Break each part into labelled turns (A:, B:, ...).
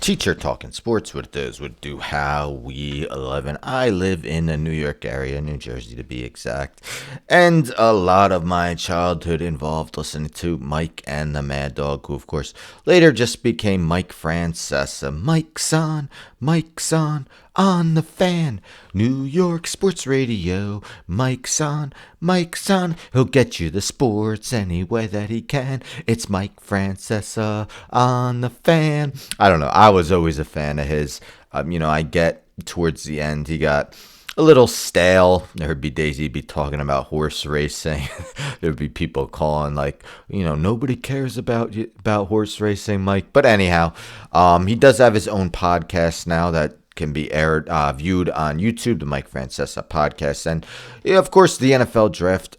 A: Teacher talking sports, what it does, what it do, how we live. And I live in the New York area, New Jersey to be exact. And a lot of my childhood involved listening to Mike and the Mad Dog, who of course later just became Mike Francesa. Mike's on the fan. New York Sports Radio. Mike's on. He'll get you the sports any way that he can. It's Mike Francesa on the fan. I don't know. I was always a fan of his. I get towards the end, he got a little stale. There'd be days he'd be talking about horse racing. There'd be people calling like, nobody cares about horse racing, Mike. But anyhow, he does have his own podcast now that can be viewed on YouTube, the Mike Francesa podcast. And of course, the NFL draft,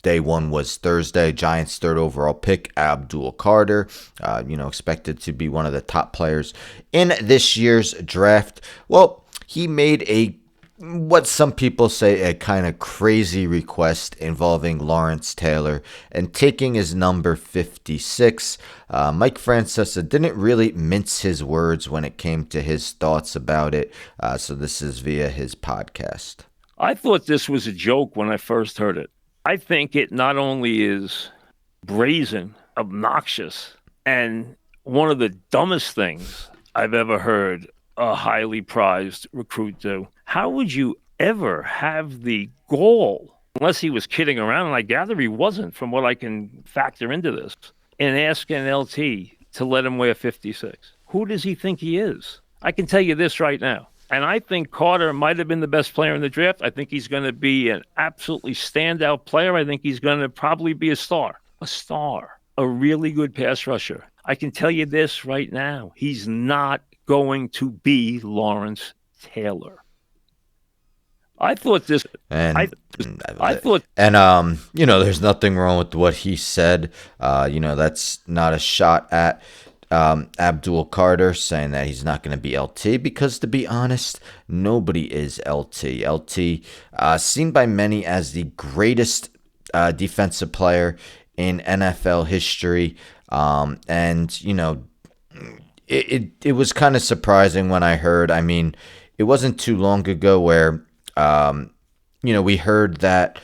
A: day one was Thursday. Giants' third overall pick, Abdul Carter, expected to be one of the top players in this year's draft. Well, he made what some people say a kind of crazy request involving Lawrence Taylor and taking his number 56. Mike Francesa didn't really mince his words when it came to his thoughts about it. So this is via his podcast.
B: I thought this was a joke when I first heard it. I think it not only is brazen, obnoxious, and one of the dumbest things I've ever heard a highly prized recruit do. How would you ever have the gall, unless he was kidding around, and I gather he wasn't from what I can factor into this, and ask an LT to let him wear 56? Who does he think he is? I can tell you this right now. And I think Carter might have been the best player in the draft. I think he's going to be an absolutely standout player. I think he's going to probably be a star, a really good pass rusher. I can tell you this right now. He's not going to be Lawrence Taylor. I thought this,
A: and
B: I thought,
A: and there's nothing wrong with what he said. That's not a shot at Abdul Carter saying that he's not going to be LT, because to be honest, nobody is LT. LT, seen by many as the greatest defensive player in NFL history, it was kind of surprising when I heard. I mean, it wasn't too long ago where we heard that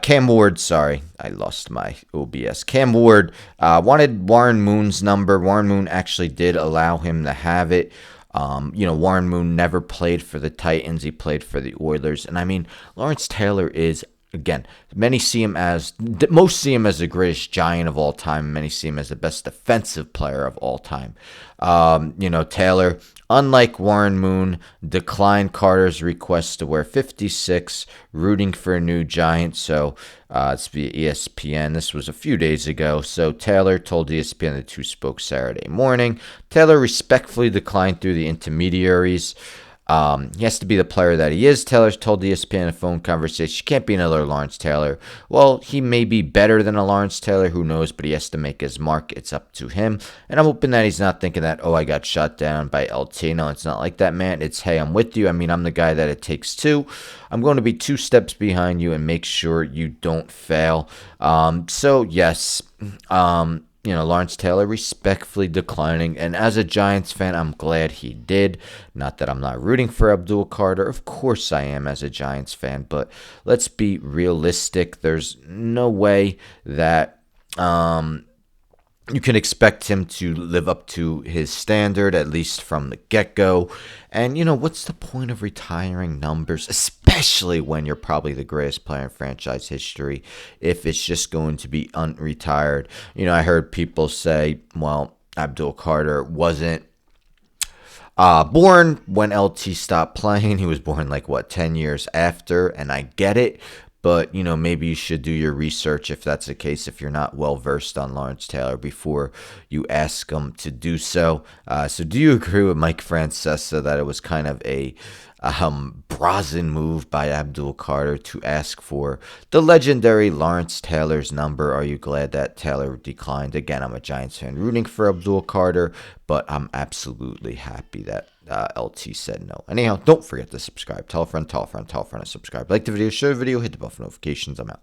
A: Cam Ward, sorry, I lost my OBS. Cam Ward wanted Warren Moon's number. Warren Moon actually did allow him to have it. Warren Moon never played for the Titans. He played for the Oilers. And I mean, Lawrence Taylor is, again, most see him as the greatest Giant of all time. Many see him as the best defensive player of all time. Taylor, unlike Warren Moon, declined Carter's request to wear 56, rooting for a new Giant. So it's via ESPN. This was a few days ago. So Taylor told ESPN the two spoke Saturday morning. Taylor respectfully declined through the intermediaries. He has to be the player that he is. Taylor told ESPN in a phone conversation, "You can't be another Lawrence Taylor." Well, he may be better than a Lawrence Taylor, who knows, but he has to make his mark. It's up to him. And I'm hoping that he's not thinking that, I got shot down by LT. No, it's not like that, man. It's, hey, I'm with you. I mean, I'm the guy that it takes two. I'm going to be 2 steps behind you and make sure you don't fail. So, yes, Lawrence Taylor respectfully declining. And as a Giants fan, I'm glad he did. Not that I'm not rooting for Abdul Carter. Of course I am as a Giants fan. But let's be realistic. There's no way that you can expect him to live up to his standard, at least from the get-go. And, what's the point of retiring numbers, especially when you're probably the greatest player in franchise history, if it's just going to be unretired? I heard people say, well, Abdul Carter wasn't born when LT stopped playing. He was born 10 years after, and I get it. But, maybe you should do your research if that's the case, if you're not well-versed on Lawrence Taylor, before you ask him to do so. So do you agree with Mike Francesa that it was kind of a brazen move by Abdul Carter to ask for the legendary Lawrence Taylor's number? Are you glad that Taylor declined? Again, I'm a Giants fan rooting for Abdul Carter, but I'm absolutely happy that LT said no. Anyhow, don't forget to subscribe. Tell a friend, and subscribe. Like the video, share the video, hit the bell for notifications. I'm out.